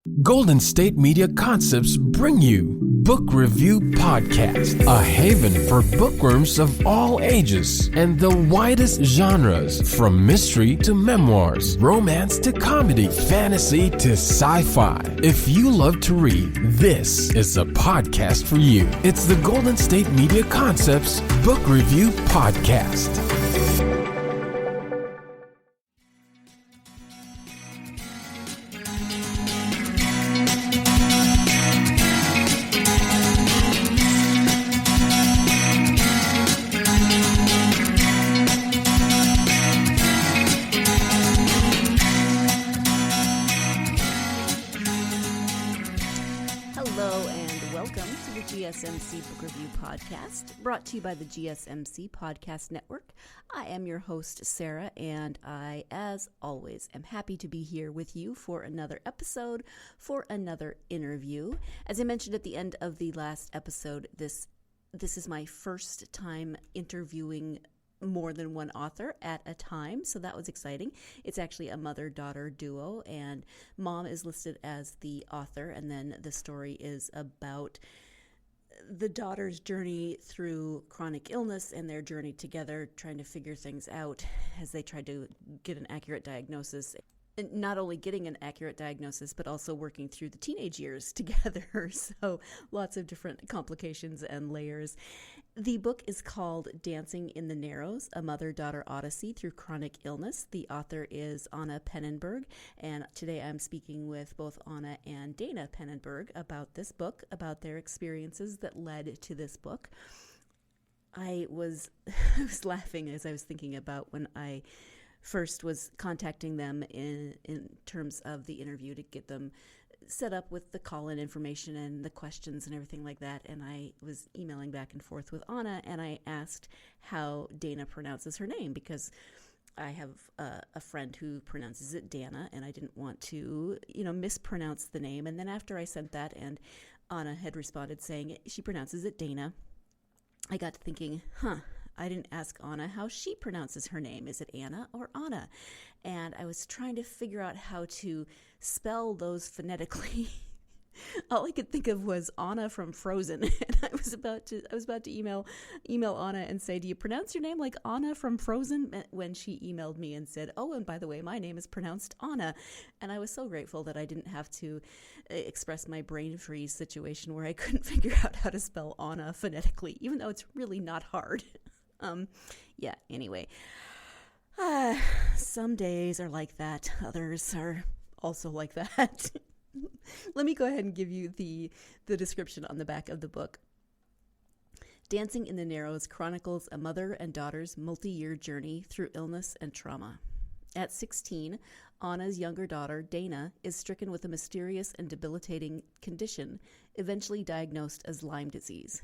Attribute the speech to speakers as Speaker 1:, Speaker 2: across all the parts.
Speaker 1: Golden State Media Concepts bring you Book Review Podcast, a haven for bookworms of all ages and the widest genres, from mystery to memoirs, romance to comedy, fantasy to sci-fi. If you love to read, this is a podcast for you. It's the Golden State Media Concepts Book Review Podcast.
Speaker 2: GSMC Book Review Podcast, brought to you by the GSMC Podcast Network. I am your host, Sarah, and I, as always, am happy to be here with you for another episode, for another interview. As I mentioned at the end of the last episode, this is my first time interviewing more than one author at a time, so that was exciting. It's actually a mother-daughter duo, and mom is listed as the author, and then the story is about the daughter's journey through chronic illness and their journey together, trying to figure things out as they try to get an accurate diagnosis. And not only getting an accurate diagnosis, but also working through the teenage years together. So lots of different complications and layers. The book is called Dancing in the Narrows, A Mother-Daughter Odyssey Through Chronic Illness. The author is Anna Penenberg, and today I'm speaking with both Anna and Dana Penenberg about this book, about their experiences that led to this book. I was laughing as I was thinking about when I first was contacting them in terms of the interview to get them set up with the call-in information and the questions and everything like that. And I was emailing back and forth with Anna, and I asked how Dana pronounces her name, because I have a friend who pronounces it Dana, and I didn't want to, mispronounce the name. And then after I sent that, and Anna had responded saying she pronounces it Dana, I got to thinking, I didn't ask Anna how she pronounces her name. Is it Anna or Anna? And I was trying to figure out how to spell those phonetically. All I could think of was Anna from Frozen. And I was about to email Anna and say, do you pronounce your name like Anna from Frozen? When she emailed me and said, oh, and by the way, my name is pronounced Anna. And I was so grateful that I didn't have to express my brain freeze situation where I couldn't figure out how to spell Anna phonetically, even though it's really not hard. Anyway, some days are like that. Others are also like that. Let me go ahead and give you the description on the back of the book. Dancing in the Narrows chronicles a mother and daughter's multi-year journey through illness and trauma. At 16, Anna's younger daughter, Dana, is stricken with a mysterious and debilitating condition, eventually diagnosed as Lyme disease.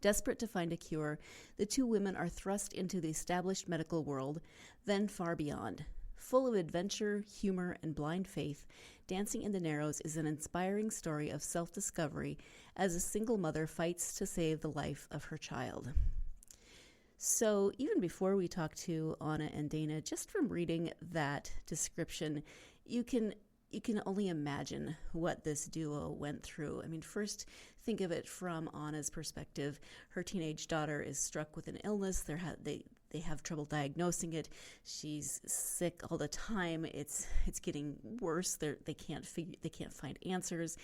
Speaker 2: Desperate to find a cure, the two women are thrust into the established medical world, then far beyond. Full of adventure, humor, and blind faith, Dancing in the Narrows is an inspiring story of self-discovery as a single mother fights to save the life of her child. So even before we talk to Anna and Dana, just from reading that description, you can only imagine what this duo went through. I mean, first, think of it from Anna's perspective. Her teenage daughter is struck with an illness. They have trouble diagnosing it. She's sick all the time. It's getting worse. They can't find answers.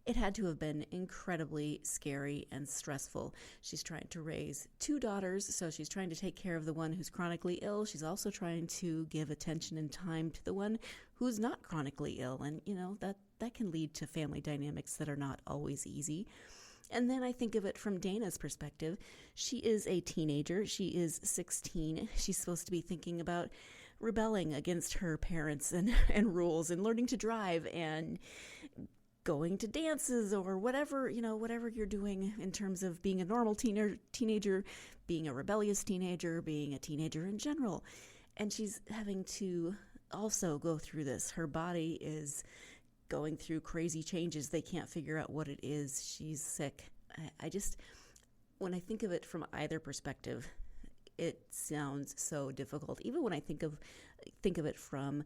Speaker 2: It had to have been incredibly scary and stressful. She's trying to raise two daughters, so she's trying to take care of the one who's chronically ill. She's also trying to give attention and time to the one who's not chronically ill, and that can lead to family dynamics that are not always easy. And then I think of it from Dana's perspective. She is a teenager. She is 16. She's supposed to be thinking about rebelling against her parents and rules, and learning to drive, and going to dances, or whatever you're doing in terms of being a normal teenager, being a rebellious teenager, being a teenager in general. And she's having to also go through this. Her body is going through crazy changes. They can't figure out what it is. She's sick. When I think of it from either perspective, it sounds so difficult. Even when I think of it from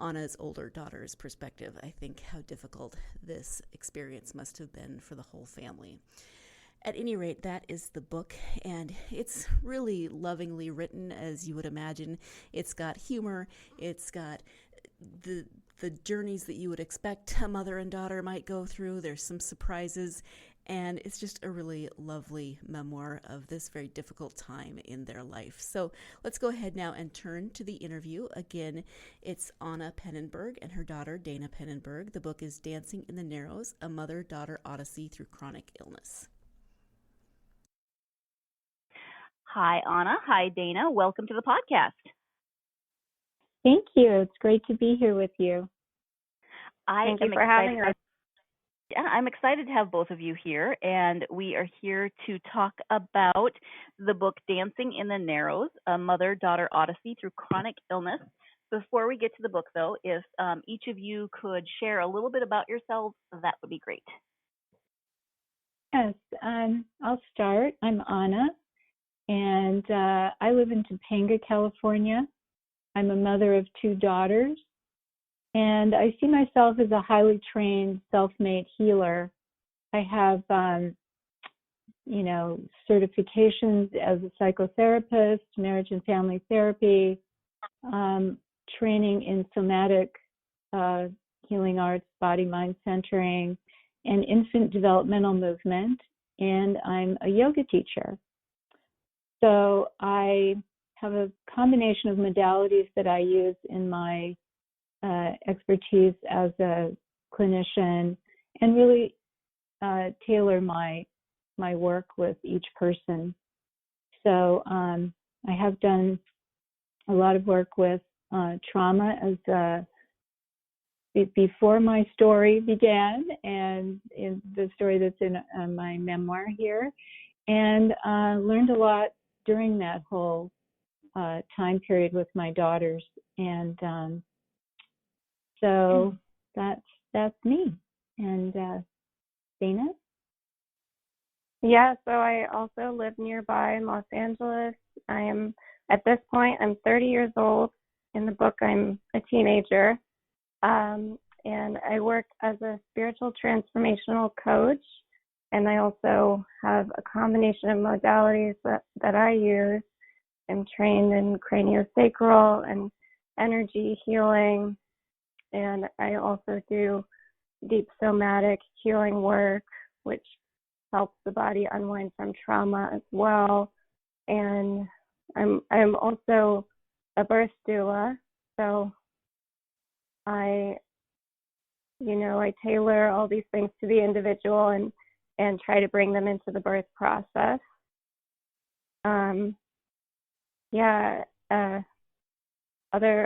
Speaker 2: Anna's older daughter's perspective, I think how difficult this experience must have been for the whole family. At any rate, that is the book, and it's really lovingly written, as you would imagine. It's got humor, it's got the journeys that you would expect a mother and daughter might go through. There's some surprises, and it's just a really lovely memoir of this very difficult time in their life. So let's go ahead now and turn to the interview. Again, it's Anna Penenberg and her daughter, Dana Penenberg. The book is Dancing in the Narrows, A Mother-Daughter Odyssey Through Chronic Illness.
Speaker 3: Hi, Anna. Hi, Dana. Welcome to the podcast.
Speaker 4: Thank you. It's great to be here with you.
Speaker 3: Thank you for having us. Yeah, I'm excited to have both of you here, and we are here to talk about the book Dancing in the Narrows, A Mother-Daughter Odyssey Through Chronic Illness. Before we get to the book, though, if each of you could share a little bit about yourselves, that would be great.
Speaker 4: Yes, I'll start. I'm Anna, and I live in Topanga, California. I'm a mother of 2 daughters, and I see myself as a highly trained, self-made healer. I have, certifications as a psychotherapist, marriage and family therapy, training in somatic healing arts, body-mind centering, and infant developmental movement, and I'm a yoga teacher. So I have a combination of modalities that I use in my expertise as a clinician, and really tailor my work with each person. So I have done a lot of work with trauma as before my story began, and in the story that's in my memoir here, and learned a lot during that whole time period with my daughters, and so that's me. And Dana?
Speaker 5: Yeah, so I also live nearby in Los Angeles. At this point, I'm 30 years old. In the book, I'm a teenager, and I work as a spiritual transformational coach, and I also have a combination of modalities that I use. I'm trained in craniosacral and energy healing, and I also do deep somatic healing work, which helps the body unwind from trauma as well. And I'm also a birth doula, so I tailor all these things to the individual and try to bring them into the birth process.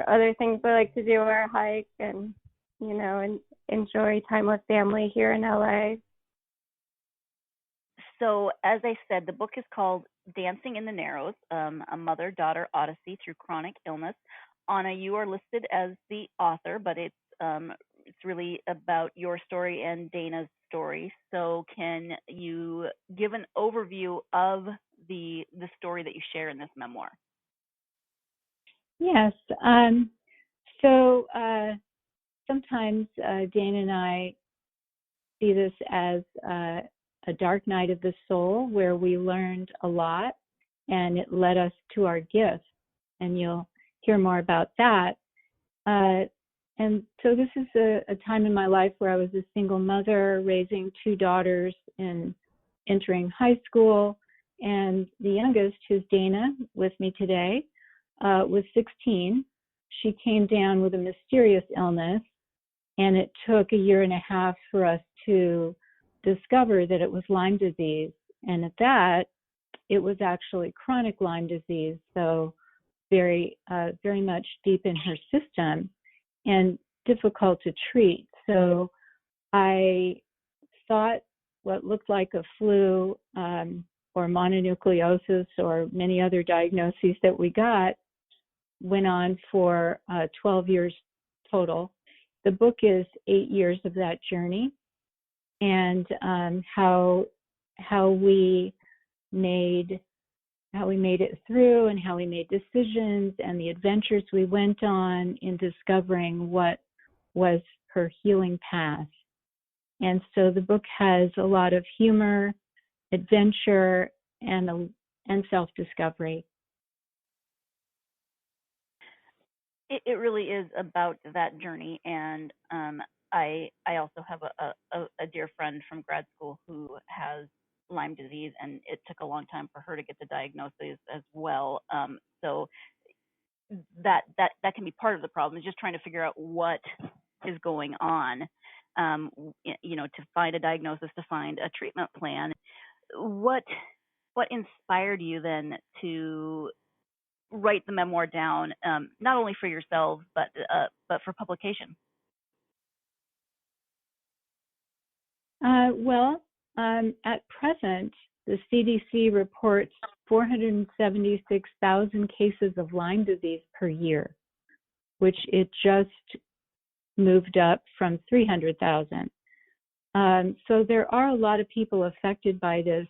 Speaker 5: Other things I like to do are hike and enjoy time with family here in LA.
Speaker 3: So, as I said, the book is called Dancing in the Narrows, A Mother-Daughter Odyssey Through Chronic Illness. Anna, you are listed as the author, but it's really about your story and Dana's story. So can you give an overview of the story that you share in this memoir?
Speaker 4: Yes. So sometimes Dana and I see this as a dark night of the soul, where we learned a lot and it led us to our gifts. And you'll hear more about that. And so this is a time in my life where I was a single mother raising 2 daughters and entering high school. And the youngest, who's Dana, with me today, was 16. She came down with a mysterious illness, and it took 1.5 years for us to discover that it was Lyme disease. And at that, it was actually chronic Lyme disease, so very much deep in her system and difficult to treat. So I thought what looked like a flu or mononucleosis or many other diagnoses that we got went on for 12 years total. The book is 8 years of that journey, and how we made we made it through and how we made decisions and the adventures we went on in discovering what was her healing path. And so the book has a lot of humor, adventure, and self-discovery.
Speaker 3: It really is about that journey, and I also have a dear friend from grad school who has Lyme disease, and it took a long time for her to get the diagnosis as well. So that can be part of the problem, is just trying to figure out what is going on. To find a diagnosis, to find a treatment plan. What inspired you then to write the memoir down, not only for yourselves but for publication?
Speaker 4: At present, the CDC reports 476,000 cases of Lyme disease per year, which it just moved up from 300,000. So there are a lot of people affected by this.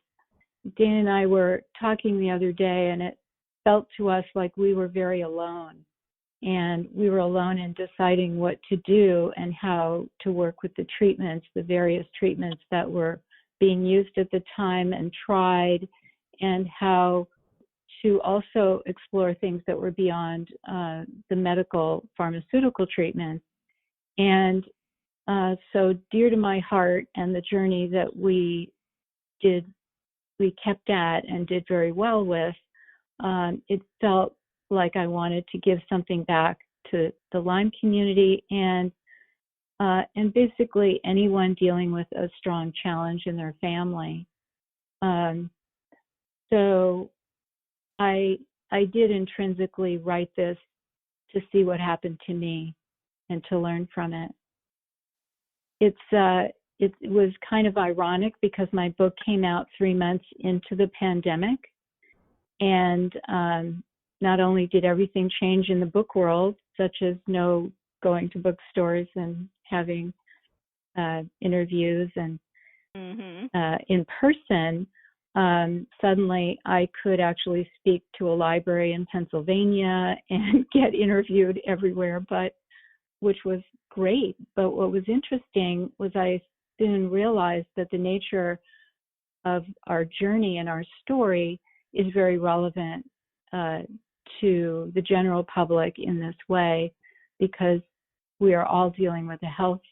Speaker 4: Dan and I were talking the other day, and it felt to us like we were very alone. And we were alone in deciding what to do and how to work with the treatments, the various treatments that were being used at the time and tried, and how to also explore things that were beyond the medical pharmaceutical treatments. And so dear to my heart, and the journey that we kept at and did very well with, it felt like I wanted to give something back to the Lyme community and basically anyone dealing with a strong challenge in their family. So I did intrinsically write this to see what happened to me and to learn from it. It was kind of ironic because my book came out 3 months into the pandemic, and not only did everything change in the book world, such as no going to bookstores and having interviews and in person, suddenly I could actually speak to a library in Pennsylvania and get interviewed everywhere, which was great. But what was interesting was I soon realized that the nature of our journey and our story is very relevant to the general public in this way, because we are all dealing with a health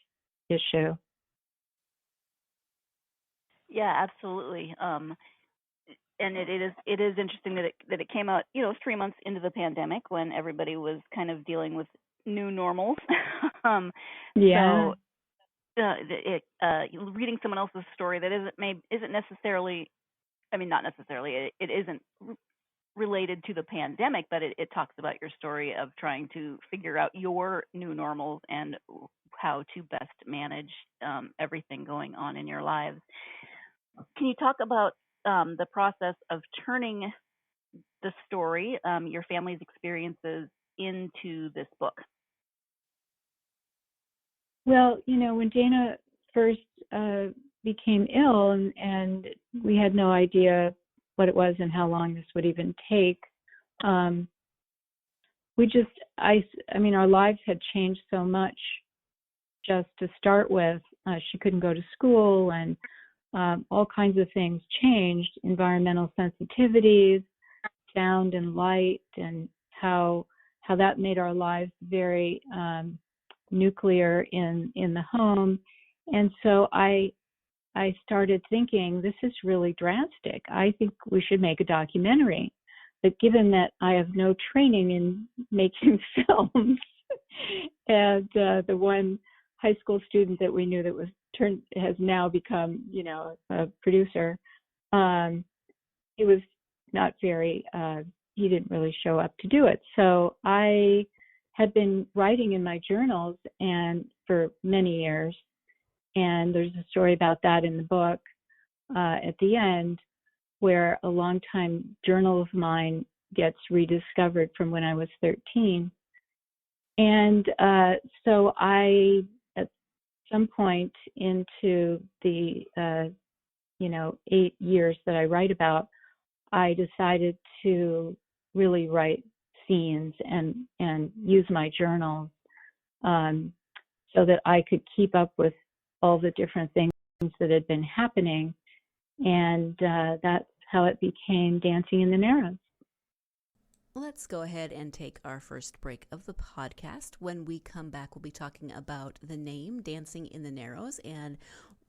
Speaker 4: issue.
Speaker 3: Yeah, absolutely. And it is interesting that it came out 3 months into the pandemic, when everybody was kind of dealing with new normals.
Speaker 4: Yeah.
Speaker 3: So reading someone else's story that isn't necessarily, not necessarily, it isn't related to the pandemic, but it talks about your story of trying to figure out your new normals and how to best manage everything going on in your lives. Can you talk about the process of turning the story, your family's experiences, into this book?
Speaker 4: Well, when Dana first became ill, and we had no idea what it was and how long this would even take, our lives had changed so much. Just to start with, she couldn't go to school, and all kinds of things changed, environmental sensitivities, sound and light, and how that made our lives very nuclear in the home. And so I started thinking, this is really drastic. I think we should make a documentary. But given that I have no training in making films, and the one high school student that we knew that has now become, a producer, he was not very, he didn't really show up to do it. So I had been writing in my journals and for many years, and there's a story about that in the book at the end, where a longtime journal of mine gets rediscovered from when I was 13. And so I, at some point into the 8 years that I write about, I decided to really write scenes and use my journals so that I could keep up with all the different things that had been happening. And that's how it became Dancing in the Narrows.
Speaker 2: Let's go ahead and take our first break of the podcast. When we come back, we'll be talking about the name Dancing in the Narrows and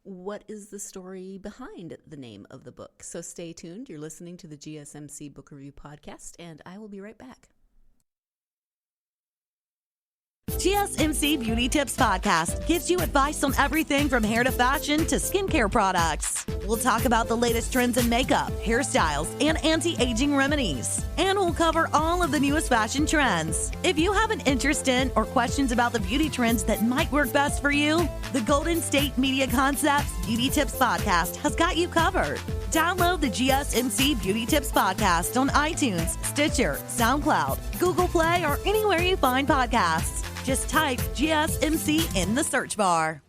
Speaker 2: what is the story behind the name of the book. So stay tuned. You're listening to the GSMC Book Review Podcast, and I will be right back.
Speaker 6: GSMC Beauty Tips Podcast gives you advice on everything from hair to fashion to skincare products. We'll talk about the latest trends in makeup, hairstyles, and anti-aging remedies. And we'll cover all of the newest fashion trends. If you have an interest in or questions about the beauty trends that might work best for you, the Golden State Media Concepts Beauty Tips Podcast has got you covered. Download the GSMC Beauty Tips Podcast on iTunes, Stitcher, SoundCloud, Google Play, or anywhere you find podcasts. Just type GSMC in the search bar.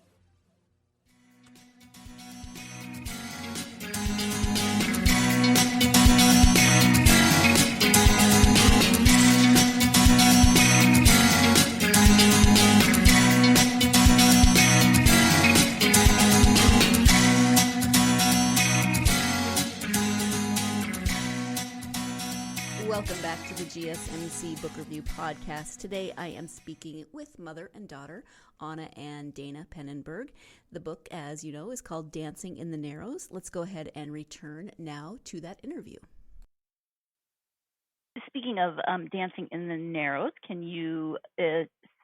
Speaker 2: Welcome back to the GSMC Book Review Podcast. Today I am speaking with mother and daughter, Anna and Dana Penenberg. The book, as you know, is called Dancing in the Narrows. Let's go ahead and return now to that interview.
Speaker 3: Speaking of Dancing in the Narrows, can you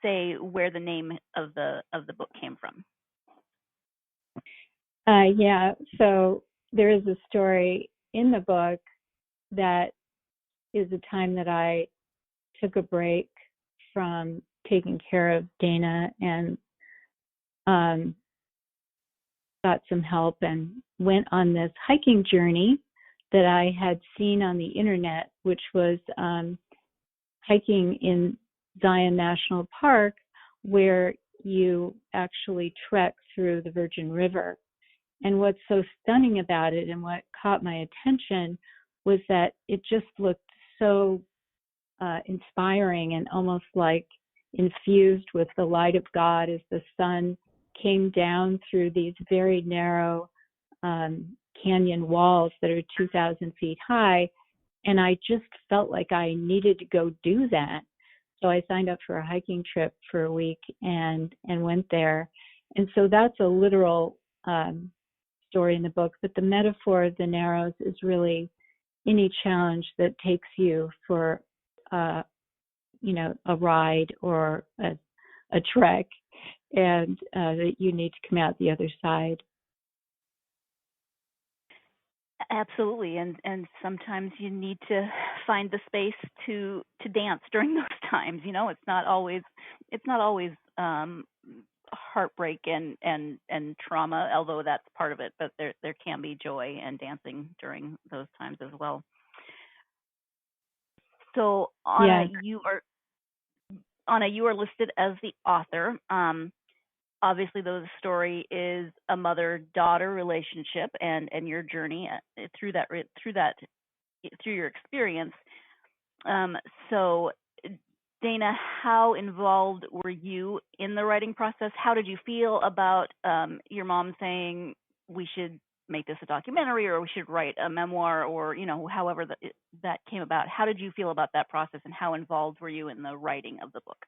Speaker 3: say where the name of the book came from?
Speaker 4: Yeah, so there is a story in the book that is a time that I took a break from taking care of Dana and got some help and went on this hiking journey that I had seen on the internet, which was hiking in Zion National Park, where you actually trek through the Virgin River. And what's so stunning about it and what caught my attention was that it just looked so inspiring and almost like infused with the light of God as the sun came down through these very narrow canyon walls that are 2,000 feet high. And I just felt like I needed to go do that. So I signed up for a hiking trip for a week and went there. And so that's a literal story in the book. But the metaphor of the Narrows is really any challenge that takes you for a ride or a trek, and that you need to come out the other side.
Speaker 3: Absolutely, and sometimes you need to find the space to dance during those times. You know, it's not always heartbreak and trauma, although that's part of it. But there can be joy and dancing during those times as well. So Anna, you are listed as the author. Obviously, the story is a mother-daughter relationship, and your journey through your experience. So, Dana, how involved were you in the writing process? How did you feel about your mom saying we should make this a documentary or we should write a memoir, or however that came about? How did you feel about that process, and how involved were you in the writing of the book?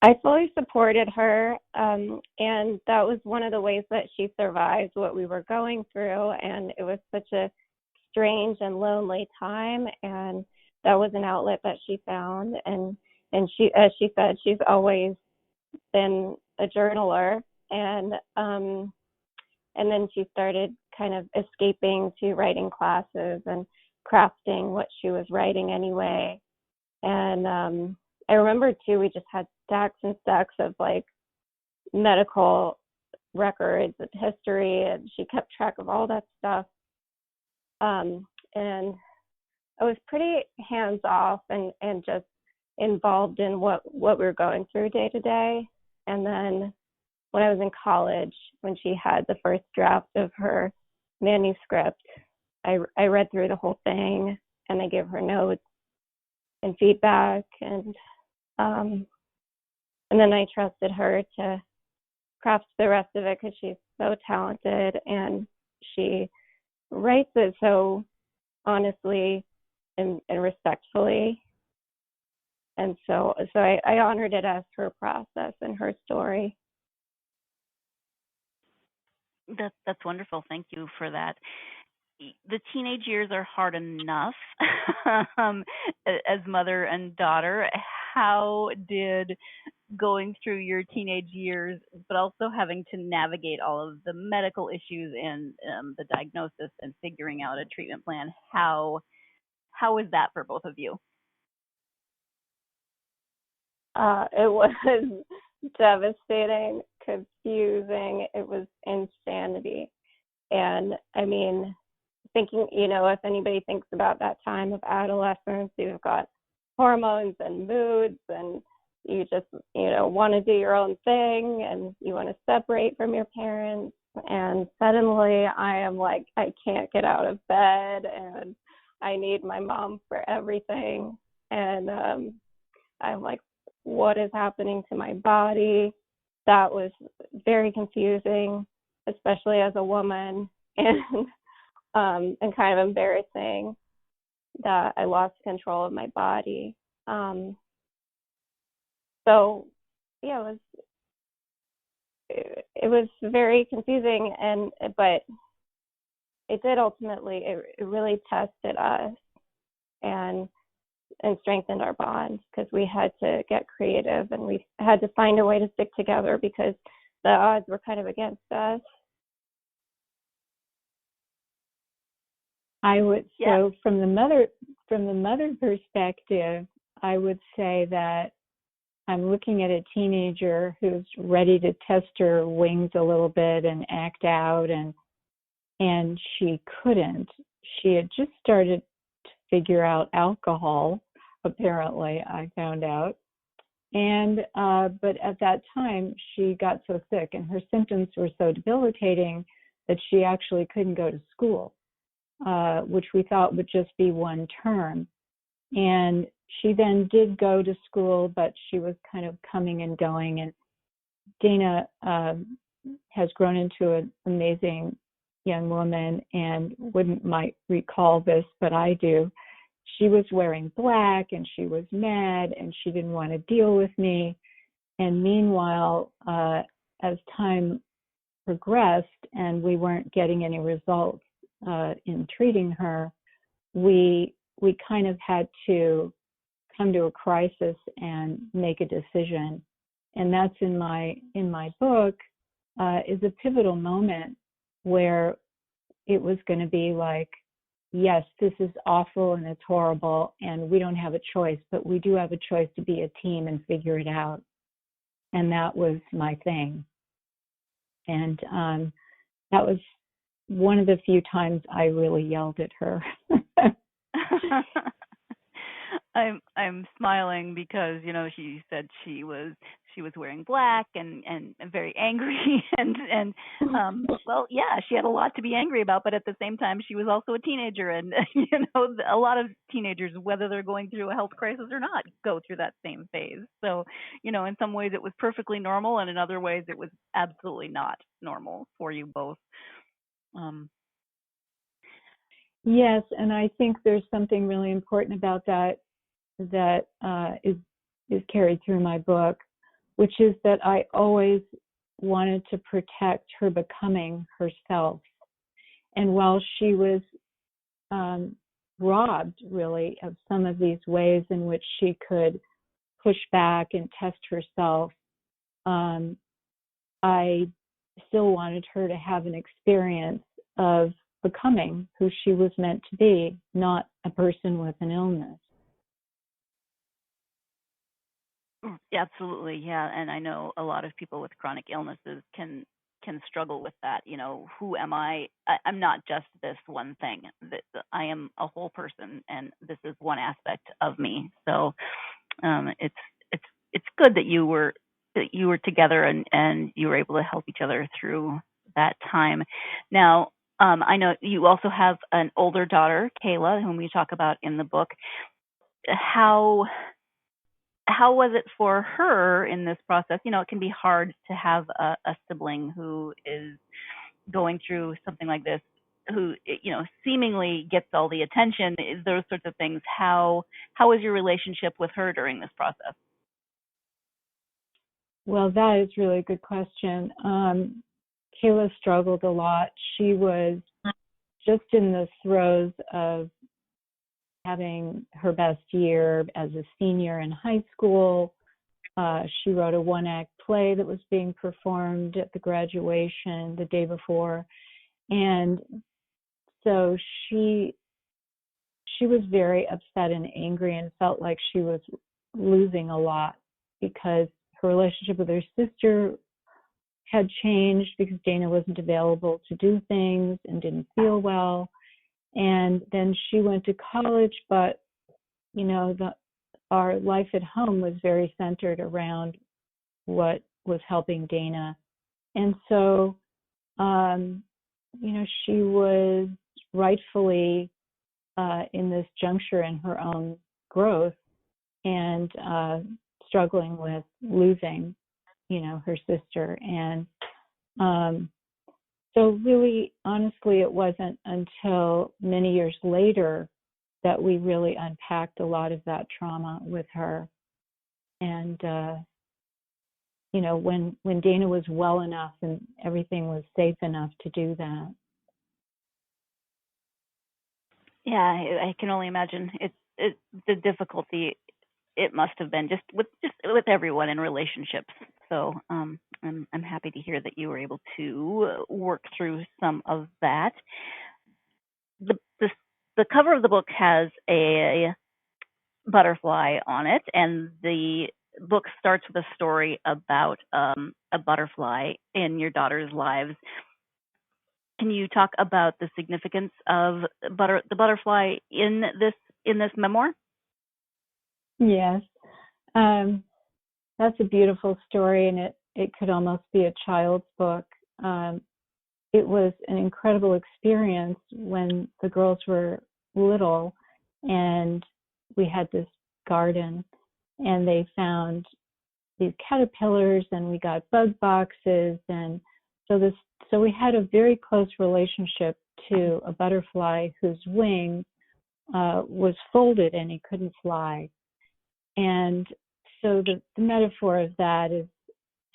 Speaker 5: I fully supported her, and that was one of the ways that she survived what we were going through, and it was such a strange and lonely time, and that was an outlet that she found, and she, as she said, she's always been a journaler, and then she started kind of escaping to writing classes and crafting what she was writing anyway, and I remember too, we just had stacks and stacks of like medical records and history, and she kept track of all that stuff. And I was pretty hands off and just involved in what we were going through day to day. And then when I was in college, when she had the first draft of her manuscript, I read through the whole thing, and I gave her notes and feedback, and then I trusted her to craft the rest of it because she's so talented, and she writes it so honestly and respectfully. And so I honored it as her process and her story.
Speaker 3: That's wonderful. Thank you for that. The teenage years are hard enough as mother and daughter. How did going through your teenage years, but also having to navigate all of the medical issues and the diagnosis and figuring out a treatment plan, how is that for both of you?
Speaker 5: It was devastating, confusing. It was insanity. And I mean, thinking, if anybody thinks about that time of adolescence, you've got hormones and moods, and you just, want to do your own thing, and you want to separate from your parents. And suddenly I am like, I can't get out of bed, and I need my mom for everything. And I'm like, what is happening to my body? That was very confusing, especially as a woman, and kind of embarrassing that I lost control of my body. So yeah, it was very confusing, but it did ultimately, it really tested us and strengthened our bond, because we had to get creative, and we had to find a way to stick together because the odds were kind of against us.
Speaker 4: So from the mother perspective, I would say that I'm looking at a teenager who's ready to test her wings a little bit and act out, and she couldn't. She had just started to figure out alcohol, apparently, I found out. And but at that time she got so sick and her symptoms were so debilitating that she actually couldn't go to school, which we thought would just be one term. And she then did go to school, but she was kind of coming and going. And Dana has grown into an amazing young woman, and might recall this, but I do. She was wearing black, and she was mad, and she didn't want to deal with me. And meanwhile, as time progressed and we weren't getting any results in treating her, we kind of had to come to a crisis and make a decision. And that's in my book is a pivotal moment where it was going to be like, yes, this is awful and it's horrible and we don't have a choice, but we do have a choice to be a team and figure it out. And that was my thing. And that was one of the few times I really yelled at her.
Speaker 3: I'm smiling because she said she was wearing black and very angry and well, yeah, she had a lot to be angry about, but at the same time she was also a teenager, and a lot of teenagers, whether they're going through a health crisis or not, go through that same phase. So in some ways it was perfectly normal, and in other ways it was absolutely not normal for you both.
Speaker 4: Yes, and I think there's something really important about that is carried through my book, which is that I always wanted to protect her becoming herself. And while she was robbed, really, of some of these ways in which she could push back and test herself, I still wanted her to have an experience of becoming who she was meant to be, not a person with an illness.
Speaker 3: Absolutely, yeah. And I know a lot of people with chronic illnesses can struggle with that. Who am I? I'm not just this one thing. I am a whole person, and this is one aspect of me. So it's good that you were together and you were able to help each other through that time. Now, I know you also have an older daughter, Kayla, whom we talk about in the book. How was it for her in this process? You know, it can be hard to have a sibling who is going through something like this, who, you know, seemingly gets all the attention, those sorts of things. How was your relationship with her during this process?
Speaker 4: Well, that is really a good question. Kayla struggled a lot. She was just in the throes of having her best year as a senior in high school. She wrote a one-act play that was being performed at the graduation the day before. And so she was very upset and angry and felt like she was losing a lot because her relationship with her sister had changed because Dana wasn't available to do things and didn't feel well. And then she went to college, but you know, our life at home was very centered around what was helping Dana. And so, you know, she was rightfully in this juncture in her own growth and struggling with losing, you know, her sister. And so really, honestly, it wasn't until many years later that we really unpacked a lot of that trauma with her. And, you know, when Dana was well enough and everything was safe enough to do that.
Speaker 3: Yeah, I can only imagine it's the difficulty it must have been just with everyone in relationships. So I'm happy to hear that you were able to work through some of that. The cover of the book has a butterfly on it, and the book starts with a story about a butterfly in your daughter's lives. Can you talk about the significance of the butterfly in this memoir?
Speaker 4: Yes. That's a beautiful story, and it could almost be a child's book. It was an incredible experience when the girls were little, and we had this garden, and they found these caterpillars, and we got bug boxes, and so we had a very close relationship to a butterfly whose wing was folded and he couldn't fly. And so the metaphor of that is,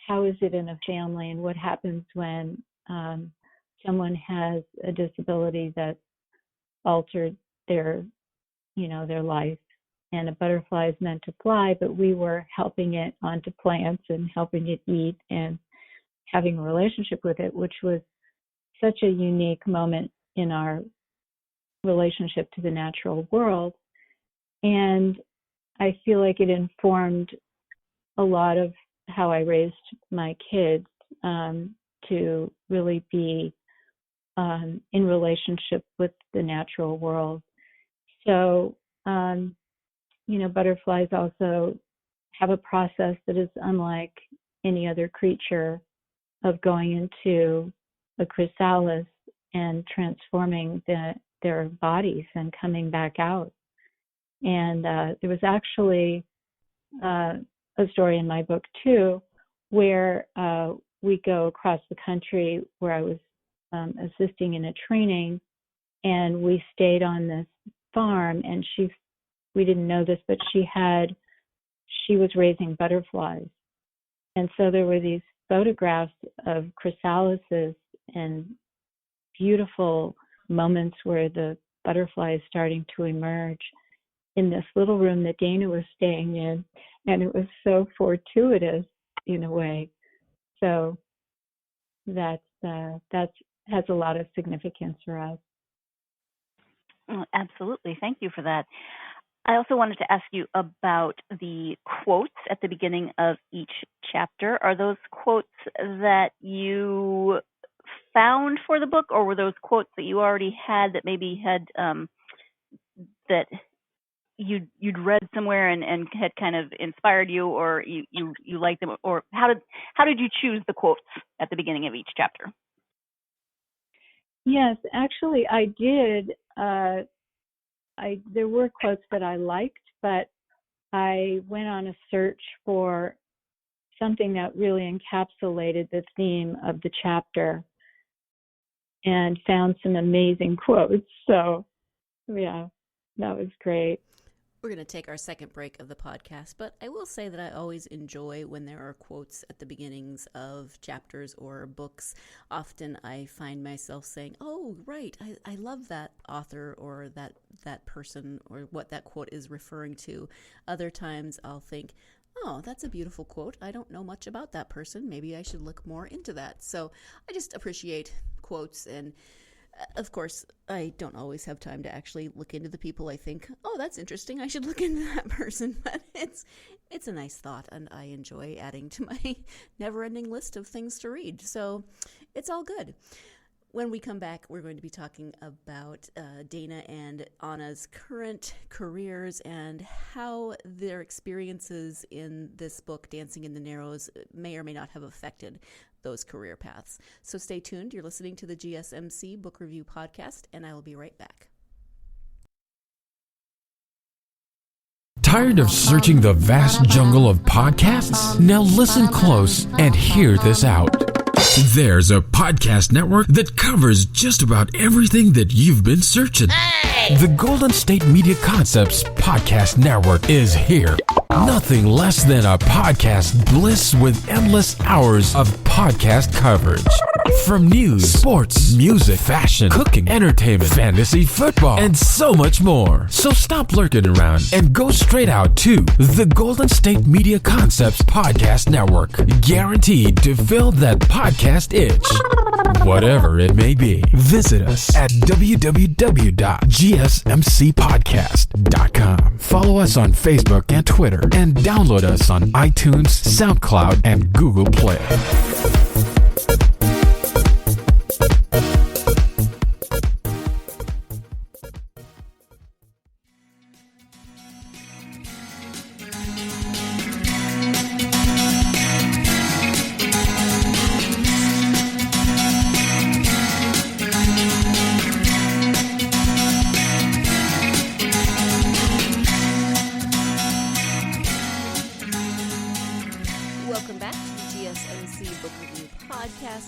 Speaker 4: how is it in a family, and what happens when someone has a disability that altered their, you know, their life. And a butterfly is meant to fly, but we were helping it onto plants and helping it eat and having a relationship with it, which was such a unique moment in our relationship to the natural world. And I feel like it informed a lot of how I raised my kids, to really be in relationship with the natural world. So, you know, butterflies also have a process that is unlike any other creature of going into a chrysalis and transforming their bodies and coming back out. And there was actually a story in my book too, where we go across the country where I was assisting in a training, and we stayed on this farm, and we didn't know this, but she was raising butterflies. And so there were these photographs of chrysalises and beautiful moments where the butterfly is starting to emerge in this little room that Dana was staying in. And it was so fortuitous in a way. So that has a lot of significance for us.
Speaker 3: Oh, absolutely. Thank you for that. I also wanted to ask you about the quotes at the beginning of each chapter. Are those quotes that you found for the book, or were those quotes that you already had that maybe had that you'd read somewhere and had kind of inspired you, or you liked them, or how did you choose the quotes at the beginning of each chapter?
Speaker 4: Yes, actually, I did. There were quotes that I liked, but I went on a search for something that really encapsulated the theme of the chapter and found some amazing quotes. So, yeah, that was great.
Speaker 2: We're going to take our second break of the podcast, but I will say that I always enjoy when there are quotes at the beginnings of chapters or books. Often I find myself saying, oh, right, I love that author or that person or what that quote is referring to. Other times I'll think, oh, that's a beautiful quote. I don't know much about that person. Maybe I should look more into that. So I just appreciate quotes, and of course, I don't always have time to actually look into the people I think, oh, that's interesting, I should look into that person. But it's a nice thought, and I enjoy adding to my never-ending list of things to read. So it's all good. When we come back, we're going to be talking about Dana and Anna's current careers and how their experiences in this book, Dancing in the Narrows, may or may not have affected those career paths. So stay tuned. You're listening to the GSMC Book Review Podcast, and I will be right back.
Speaker 1: Tired of searching the vast jungle of podcasts? Now listen close and hear this out. There's a podcast network that covers just about everything that you've been searching. Hey! The Golden State Media Concepts Podcast Network is here. Nothing less than a podcast bliss with endless hours of podcast coverage. From news, sports, music, fashion, cooking, entertainment, fantasy, football, and so much more. So stop lurking around and go straight out to the Golden State Media Concepts Podcast Network. Guaranteed to fill that podcast itch. Whatever it may be. Visit us at www.gsmcpodcast.com. Follow us on Facebook and Twitter, and download us on iTunes, SoundCloud, and Google Play.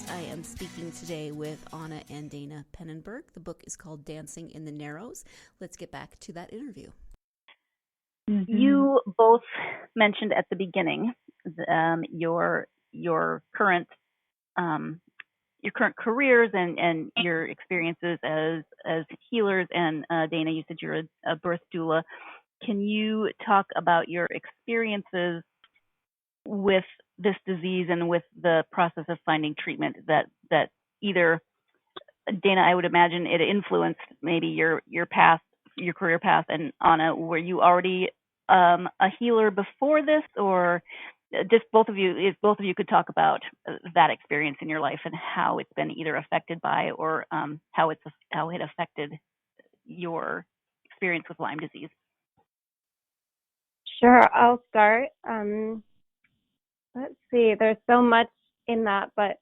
Speaker 2: I am speaking today with Anna and Dana Penenberg. The book is called Dancing in the Narrows. Let's get back to that interview.
Speaker 4: Mm-hmm.
Speaker 3: You both mentioned at the beginning your current careers and your experiences as healers. And Dana, you said you're a birth doula. Can you talk about your experiences with this disease and with the process of finding treatment that either, Dana, I would imagine it influenced maybe your path, your career path, and Anna, were you already a healer before this, or just both of you, if both of you could talk about that experience in your life and how it's been either affected by or how it affected your experience with Lyme disease?
Speaker 5: Sure, I'll start. Let's see, there's so much in that, but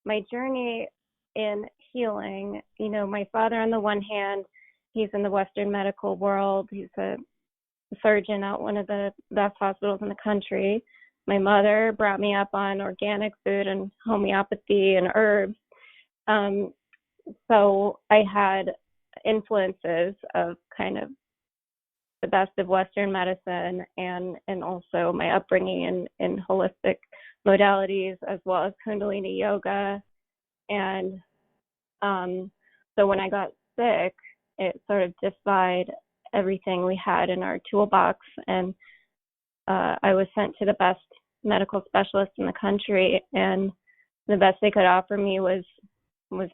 Speaker 5: my journey in healing, my father on the one hand, he's in the Western medical world. He's a surgeon at one of the best hospitals in the country. My mother brought me up on organic food and homeopathy and herbs. So I had influences of kind of the best of Western medicine and also my upbringing in holistic modalities as well as Kundalini yoga. And so when I got sick, it sort of defied everything we had in our toolbox. And I was sent to the best medical specialist in the country, and the best they could offer me was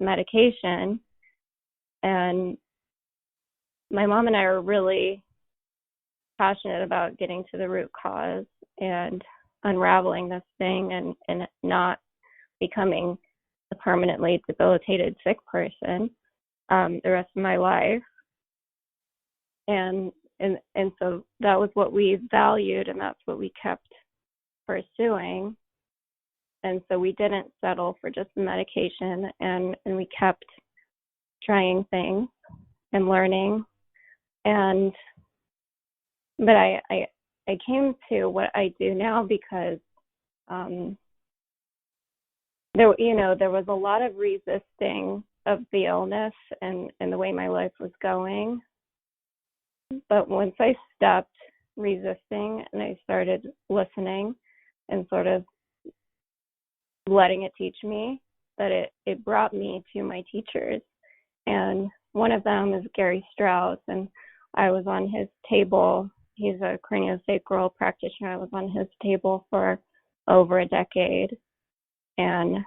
Speaker 5: medication. And my mom and I are really passionate about getting to the root cause and unraveling this thing and not becoming a permanently debilitated sick person the rest of my life. And so that was what we valued, and that's what we kept pursuing. And so we didn't settle for just the medication, and we kept trying things and learning. But I came to what I do now because there was a lot of resisting of the illness and the way my life was going. But once I stopped resisting and I started listening and sort of letting it teach me, that it brought me to my teachers. And one of them is Gary Strauss, and I was on his table. He's a craniosacral practitioner. I was on his table for over a decade. And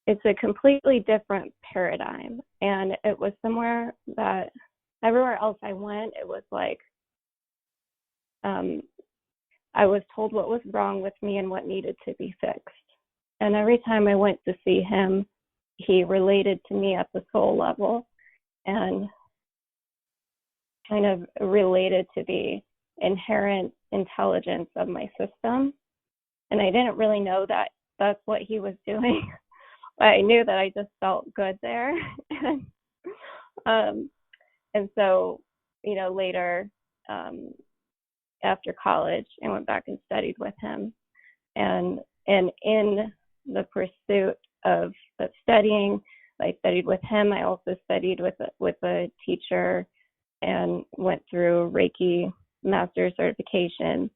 Speaker 5: it's a completely different paradigm. And it was somewhere that everywhere else I went, it was like I was told what was wrong with me and what needed to be fixed. And every time I went to see him, he related to me at the soul level and kind of related to the inherent intelligence of my system. And I didn't really know that that's what he was doing. But I knew that I just felt good there. And so, later, after college, I went back and studied with him. And in the pursuit of studying, I studied with him. I also studied with a teacher and went through Reiki master certification.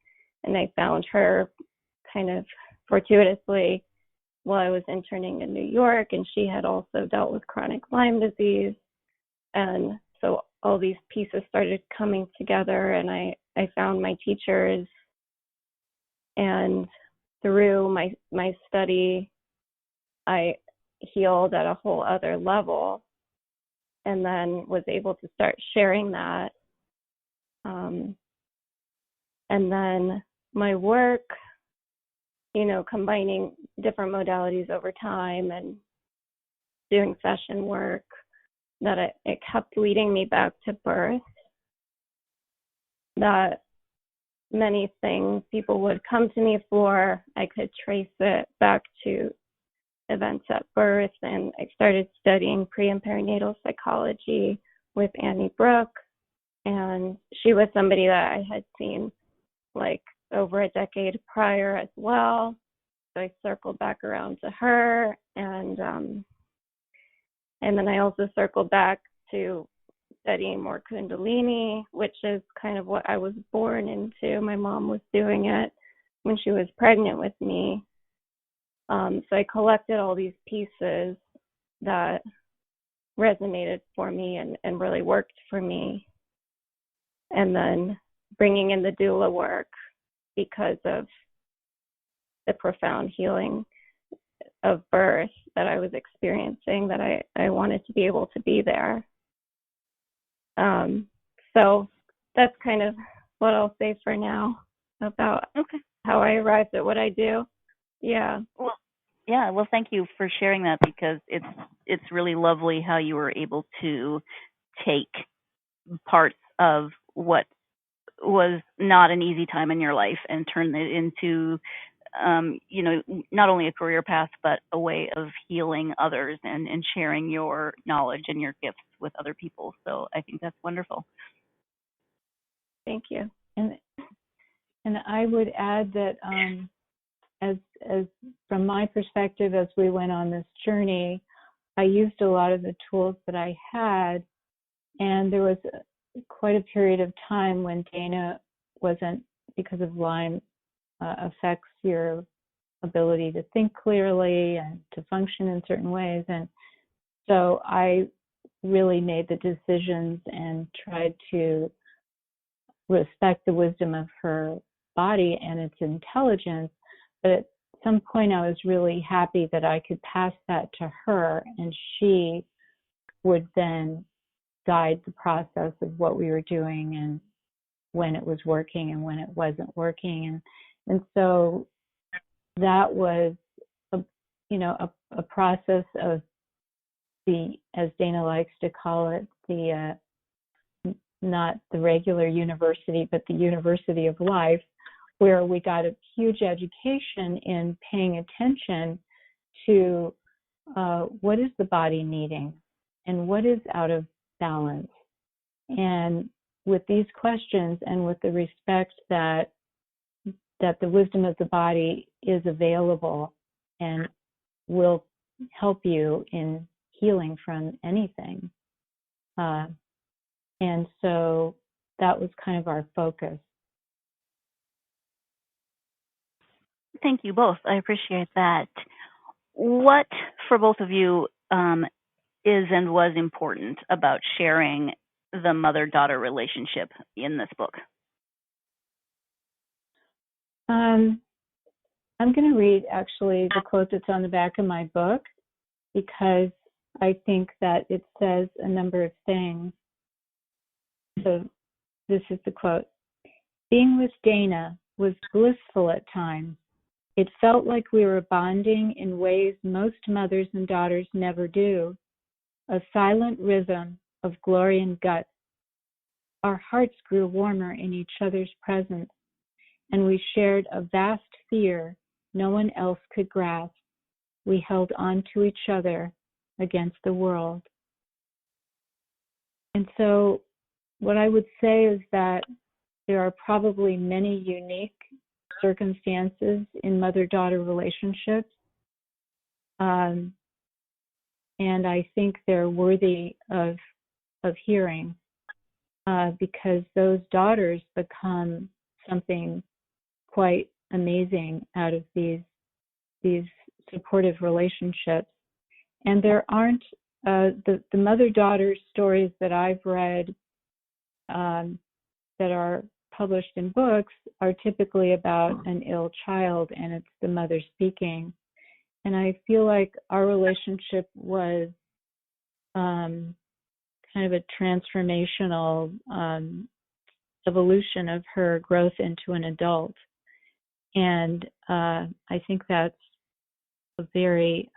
Speaker 5: And I found her kind of fortuitously while I was interning in New York, and she had also dealt with chronic Lyme disease. And so all these pieces started coming together, and I found my teachers. And through my study, I healed at a whole other level, and then was able to start sharing that. And then my work, combining different modalities over time and doing session work, that it kept leading me back to birth. That many things people would come to me for, I could trace it back to events at birth. And I started studying pre and perinatal psychology with Annie Brooke. And she was somebody that I had seen like over a decade prior as well. So I circled back around to her, and then I also circled back to studying more Kundalini, which is kind of what I was born into. My mom was doing it when she was pregnant with me. So I collected all these pieces that resonated for me and really worked for me. And then bringing in the doula work because of the profound healing of birth that I was experiencing, that I wanted to be able to be there. So that's kind of what I'll say for now about how I arrived at what I do. Yeah.
Speaker 3: Well, thank you for sharing that, because it's really lovely how you were able to take parts of what was not an easy time in your life and turn it into, not only a career path, but a way of healing others and sharing your knowledge and your gifts with other people. So I think that's wonderful.
Speaker 5: Thank you.
Speaker 4: And I would add that as from my perspective, as we went on this journey, I used a lot of the tools that I had, and there was quite a period of time when Dana wasn't, because of Lyme, affects your ability to think clearly and to function in certain ways. And so I really made the decisions and tried to respect the wisdom of her body and its intelligence. But at some point I was really happy that I could pass that to her, and she would then guide the process of what we were doing and when it was working and when it wasn't working. And so that was a process of the, as Dana likes to call it, the not the regular university, but the university of life, where we got a huge education in paying attention to what is the body needing and what is out of balance? And with these questions and with the respect that the wisdom of the body is available and will help you in healing from anything. And so that was kind of our focus.
Speaker 3: Thank you both. I appreciate that. What, for both of you, is and was important about sharing the mother-daughter relationship in this book?
Speaker 4: I'm going to read actually the quote that's on the back of my book, because I think that it says a number of things. So this is the quote. Being with Dana was blissful at times. It felt like we were bonding in ways most mothers and daughters never do, a silent rhythm of glory and guts. Our hearts grew warmer in each other's presence, and we shared a vast fear no one else could grasp. We held on to each other against the world. And so what I would say is that there are probably many unique circumstances in mother-daughter relationships. And I think they're worthy of hearing, because those daughters become something quite amazing out of these supportive relationships. And there aren't the mother-daughter stories that I've read that are published in books are typically about an ill child, and it's the mother speaking. And I feel like our relationship was kind of a transformational evolution of her growth into an adult. And I think that's a very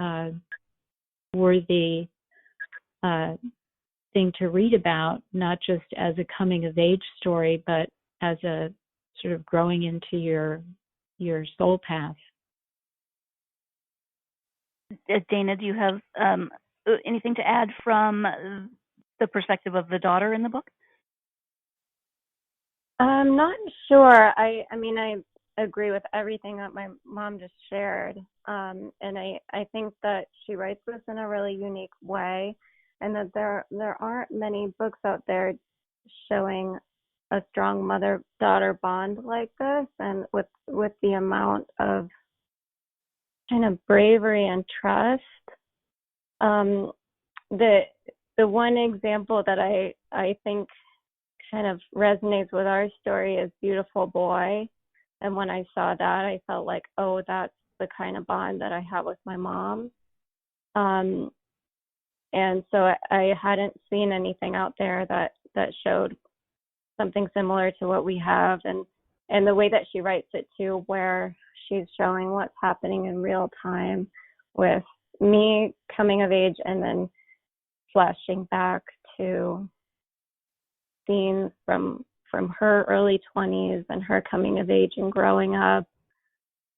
Speaker 4: worthy thing to read about, not just as a coming of age story, but as a sort of growing into your soul path.
Speaker 3: Dana, do you have anything to add from the perspective of the daughter in the book?
Speaker 5: I'm not sure. I mean, I agree with everything that my mom just shared. And I think that she writes this in a really unique way, and that there aren't many books out there showing a strong mother-daughter bond like this, and with the amount of kind of bravery and trust. The one example that I think kind of resonates with our story is Beautiful Boy. And when I saw that, I felt like, oh, that's the kind of bond that I have with my mom. And so I hadn't seen anything out there that showed something similar to what we have. And the way that she writes it too, where she's showing what's happening in real time with me coming of age and then flashing back to scenes from her early 20s and her coming of age and growing up,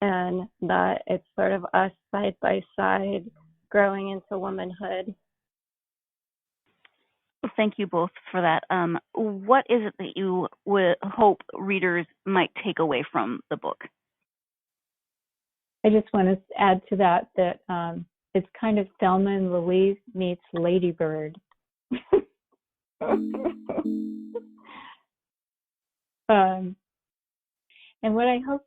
Speaker 5: and that it's sort of us side by side growing into womanhood.
Speaker 3: Thank you both for that. What is it that you would hope readers might take away from the book?
Speaker 4: I just want to add to that it's kind of Thelma and Louise meets Lady Bird. And what I hope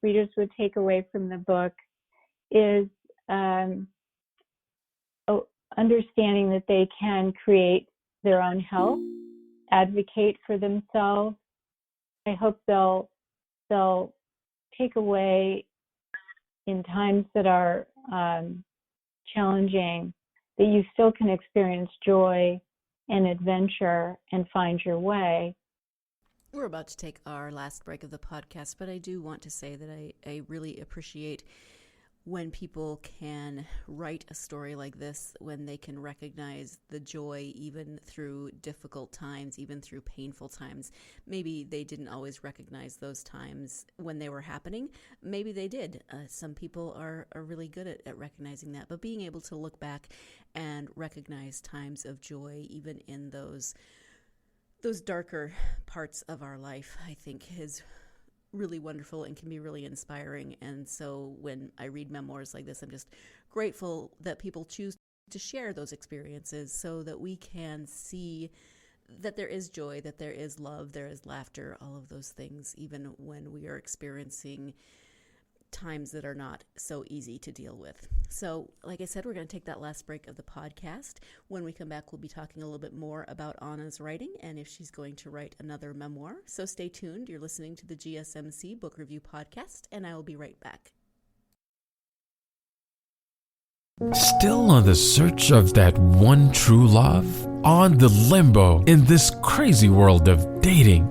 Speaker 4: readers would take away from the book is understanding that they can create their own health, advocate for themselves. I hope they'll take away in times that are challenging, that you still can experience joy and adventure and find your way.
Speaker 2: We're about to take our last break of the podcast, but I do want to say that I really appreciate when people can write a story like this, when they can recognize the joy even through difficult times, even through painful times. Maybe they didn't always recognize those times when they were happening. Maybe they did. Some people are really good at recognizing that. But being able to look back and recognize times of joy, even in those darker parts of our life, I think is really wonderful and can be really inspiring. And so when I read memoirs like this, I'm just grateful that people choose to share those experiences so that we can see that there is joy, that there is love, there is laughter, all of those things, even when we are experiencing times that are not so easy to deal with. So, like I said, we're going to take that last break of the podcast. When we come back, we'll be talking a little bit more about Anna's writing and if she's going to write another memoir. So stay tuned. You're listening to the GSMC Book Review Podcast, and I will be right back.
Speaker 1: Still on the search of that one true love? On the limbo in this crazy world of dating,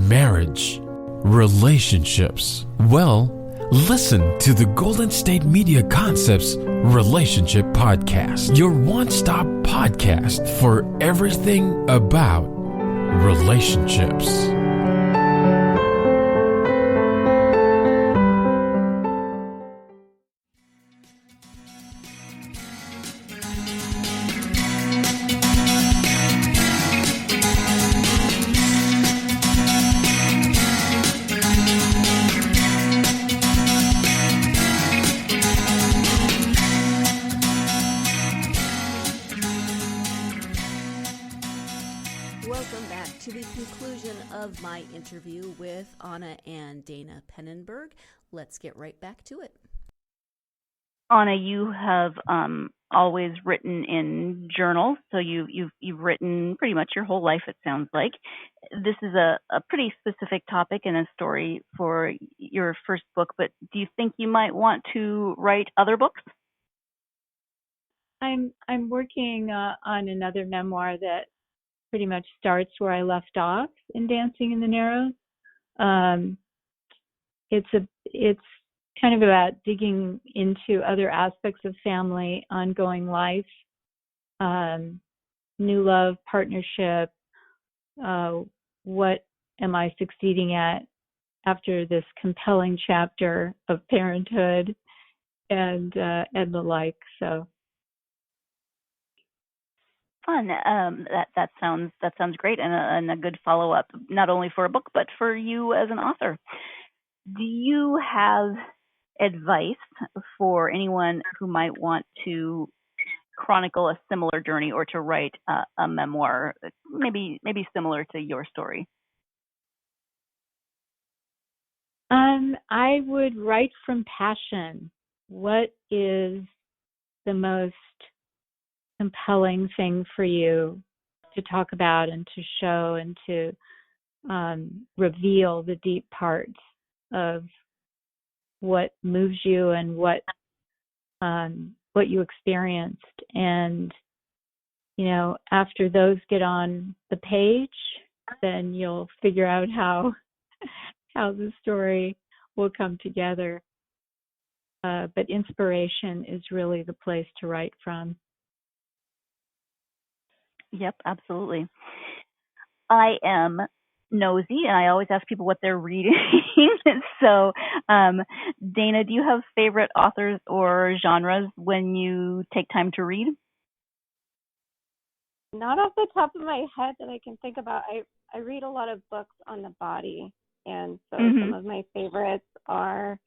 Speaker 1: marriage, relationships? Well, listen to the Golden State Media Concepts Relationship Podcast, your one-stop podcast for everything about relationships.
Speaker 2: Welcome back to the conclusion of my interview with Anna and Dana Penenberg. Let's get right back to it.
Speaker 3: Anna, you have always written in journals, so you've written pretty much your whole life, it sounds like. This is a pretty specific topic and a story for your first book, but do you think you might want to write other books?
Speaker 4: I'm working on another memoir that pretty much starts where I left off in Dancing in the Narrows. It's kind of about digging into other aspects of family, ongoing life, new love, partnership. What am I succeeding at after this compelling chapter of parenthood and the like? So.
Speaker 3: Fun. That sounds great and a good follow up, not only for a book but for you as an author. Do you have advice for anyone who might want to chronicle a similar journey or to write a memoir, maybe similar to your story?
Speaker 4: I would write from passion. What is the most compelling thing for you to talk about and to show and to reveal the deep parts of what moves you and what you experienced? And after those get on the page, then you'll figure out how the story will come together. But inspiration is really the place to write from.
Speaker 3: Yep, absolutely. I am nosy, and I always ask people what they're reading. So, Dana, do you have favorite authors or genres when you take time to read?
Speaker 5: Not off the top of my head that I can think about. I read a lot of books on the body, and so some of my favorites are,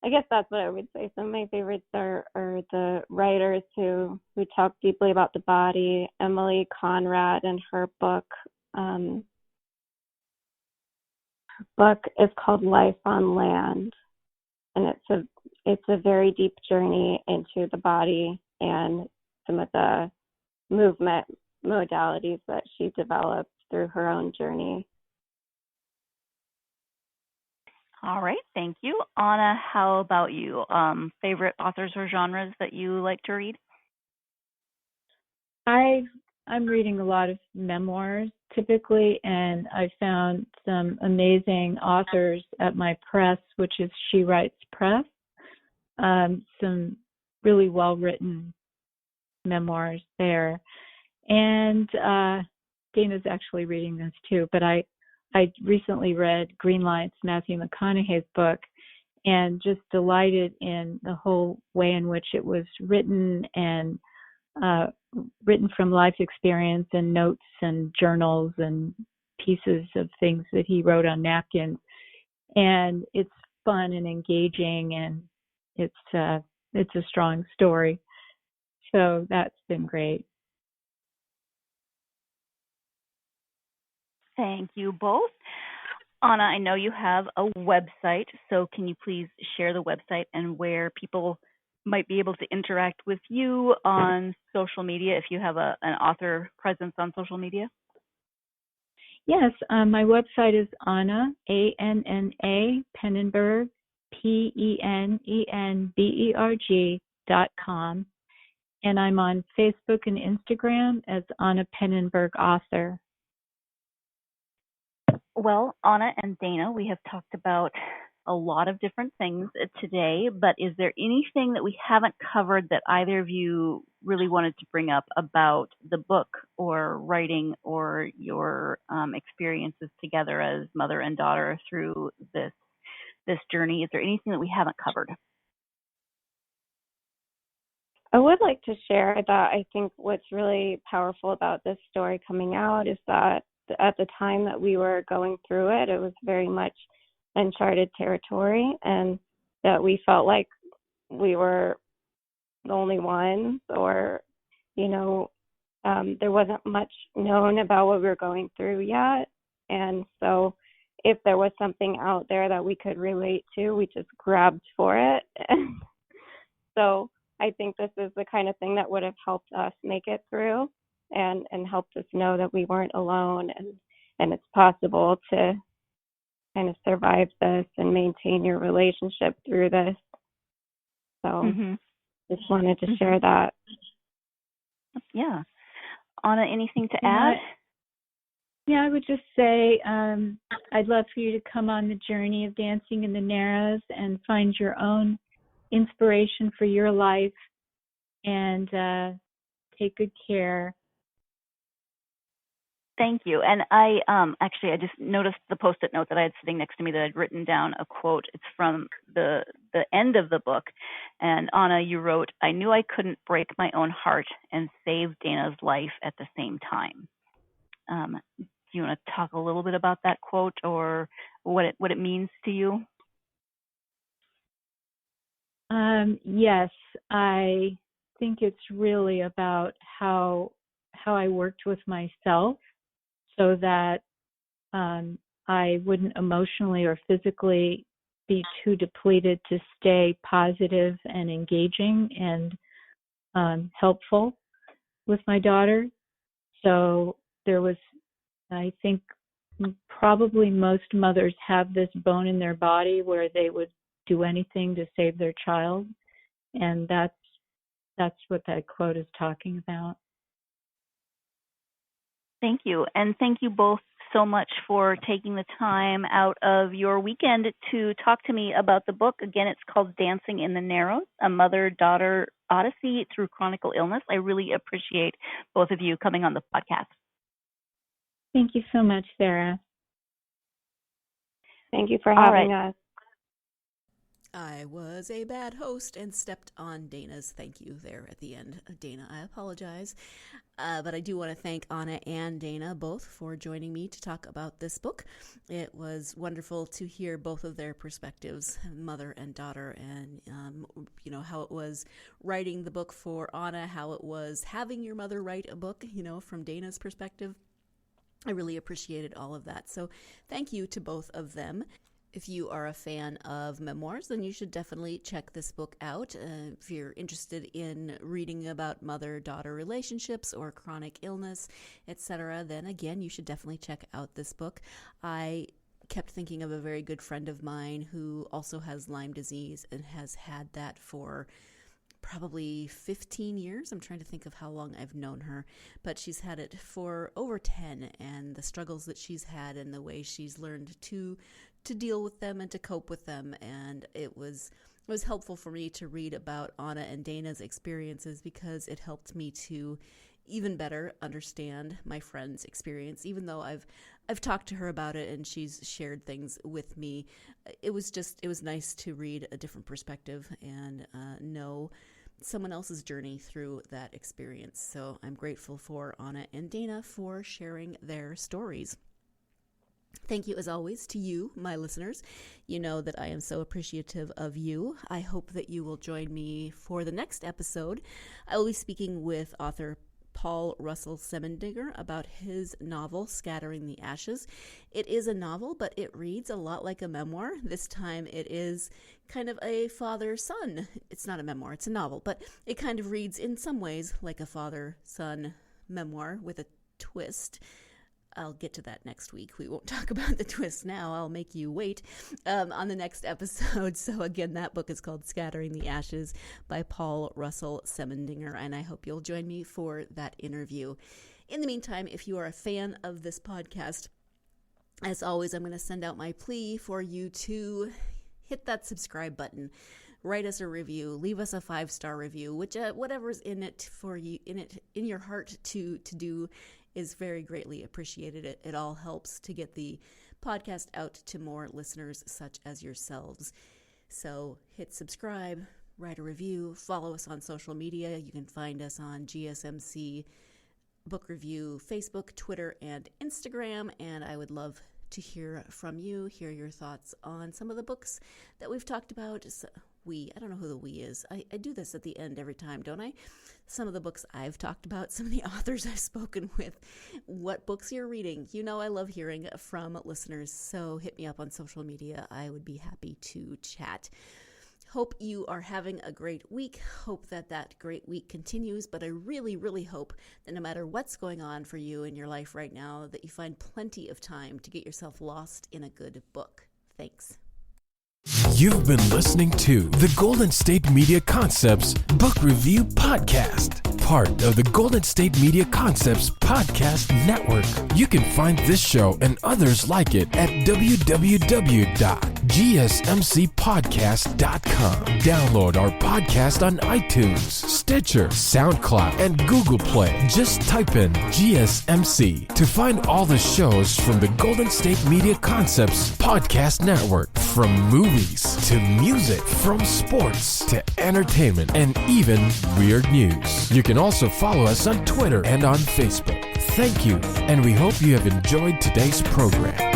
Speaker 5: I guess that's what I would say. Some of my favorites are the writers who talk deeply about the body. Emily Conrad and her book. Her book is called Life on Land, and it's a very deep journey into the body and some of the movement modalities that she developed through her own journey.
Speaker 3: All right, thank you. Anna, how about you? Favorite authors or genres that you like to read?
Speaker 4: I'm reading a lot of memoirs typically, and I found some amazing authors at my press, which is She Writes Press. some really well-written memoirs there. And Dana's actually reading this too, but I recently read Greenlight's Matthew McConaughey's book and just delighted in the whole way in which it was written and written from life experience and notes and journals and pieces of things that he wrote on napkins. And it's fun and engaging, and it's a strong story. So that's been great.
Speaker 3: Thank you both. Anna, I know you have a website, so can you please share the website and where people might be able to interact with you on social media if you have an author presence on social media?
Speaker 4: Yes, my website is Anna, ANNA, Penenberg, PENENBERG.com. And I'm on Facebook and Instagram as Anna Penenberg Author.
Speaker 3: Well, Anna and Dana, we have talked about a lot of different things today, but is there anything that we haven't covered that either of you really wanted to bring up about the book or writing or your experiences together as mother and daughter through this journey? Is there anything that we haven't covered?
Speaker 5: I would like to share that I think what's really powerful about this story coming out is that at the time that we were going through it, it was very much uncharted territory, and that we felt like we were the only ones, or, there wasn't much known about what we were going through yet. And so if there was something out there that we could relate to, we just grabbed for it. So I think this is the kind of thing that would have helped us make it through and helped us know that we weren't alone, and it's possible to kind of survive this and maintain your relationship through this. So just wanted to share that.
Speaker 3: Yeah. Anna, anything to add?
Speaker 4: Yeah, I would just say I'd love for you to come on the journey of Dancing in the Narrows and find your own inspiration for your life, and take good care.
Speaker 3: Thank you. And I just noticed the Post-it note that I had sitting next to me that I'd written down a quote. It's from the end of the book. And Anna, you wrote, "I knew I couldn't break my own heart and save Dana's life at the same time." Do you want to talk a little bit about that quote or what it means to you?
Speaker 4: Yes, I think it's really about how I worked with myself so that I wouldn't emotionally or physically be too depleted to stay positive and engaging and helpful with my daughter. So there was, I think, probably most mothers have this bone in their body where they would do anything to save their child, and that's what that quote is talking about.
Speaker 3: Thank you. And thank you both so much for taking the time out of your weekend to talk to me about the book. Again, it's called Dancing in the Narrows, a mother-daughter Odyssey through chronicle illness. I really appreciate both of you coming on the podcast.
Speaker 4: Thank you so much, Sarah.
Speaker 5: Thank you for having us.
Speaker 2: I was a bad host and stepped on Dana's thank you there at the end. Dana, I apologize. But I do want to thank Anna and Dana both for joining me to talk about this book. It was wonderful to hear both of their perspectives, mother and daughter, and how it was writing the book for Anna, how it was having your mother write a book, from Dana's perspective. I really appreciated all of that. So thank you to both of them. If you are a fan of memoirs, then you should definitely check this book out. If you're interested in reading about mother-daughter relationships or chronic illness, etc., then again, you should definitely check out this book. I kept thinking of a very good friend of mine who also has Lyme disease and has had that for probably 15 years. I'm trying to think of how long I've known her, but she's had it for over 10, and the struggles that she's had and the way she's learned to deal with them and to cope with them. And it was was helpful for me to read about Anna and Dana's experiences because it helped me to even better understand my friend's experience. Even though I've talked to her about it and she's shared things with me, it was nice to read a different perspective and know someone else's journey through that experience. So I'm grateful for Anna and Dana for sharing their stories. Thank you, as always, to you, my listeners. You know that I am so appreciative of you. I hope that you will join me for the next episode. I will be speaking with author Paul Russell Semendinger about his novel, Scattering the Ashes. It is a novel, but it reads a lot like a memoir. This time it is kind of a father-son. It's not a memoir, it's a novel, but it kind of reads in some ways like a father-son memoir with a twist. I'll get to that next week. We won't talk about the twist now. I'll make you wait on the next episode. So again, that book is called Scattering the Ashes by Paul Russell Semendinger, and I hope you'll join me for that interview. In the meantime, if you are a fan of this podcast, as always, I'm going to send out my plea for you to hit that subscribe button. Write us a review, leave us a 5-star review, which whatever's in it for you, in your heart to do is very greatly appreciated. It all helps to get the podcast out to more listeners such as yourselves. So hit subscribe, write a review, follow us on social media. You can find us on GSMC Book Review, Facebook, Twitter, and Instagram. And I would love to hear from you, hear your thoughts on some of the books that we've talked about. I don't know who the we is. I do this at the end every time, don't I? Some of the books I've talked about, some of the authors I've spoken with, what books you're reading. You know I love hearing from listeners, so hit me up on social media. I would be happy to chat. Hope you are having a great week. Hope that great week continues, but I really, really hope that no matter what's going on for you in your life right now, that you find plenty of time to get yourself lost in a good book. Thanks.
Speaker 1: You've been listening to the Golden State Media Concepts Book Review Podcast, part of the Golden State Media Concepts Podcast Network. You can find this show and others like it at www.gsmcpodcast.com. Download our podcast on iTunes, Stitcher, SoundCloud, and Google Play. Just type in GSMC to find all the shows from the Golden State Media Concepts Podcast Network, from movies to music, from sports to entertainment, and even weird news. You can also follow us on Twitter and on Facebook. Thank you, and we hope you have enjoyed today's program.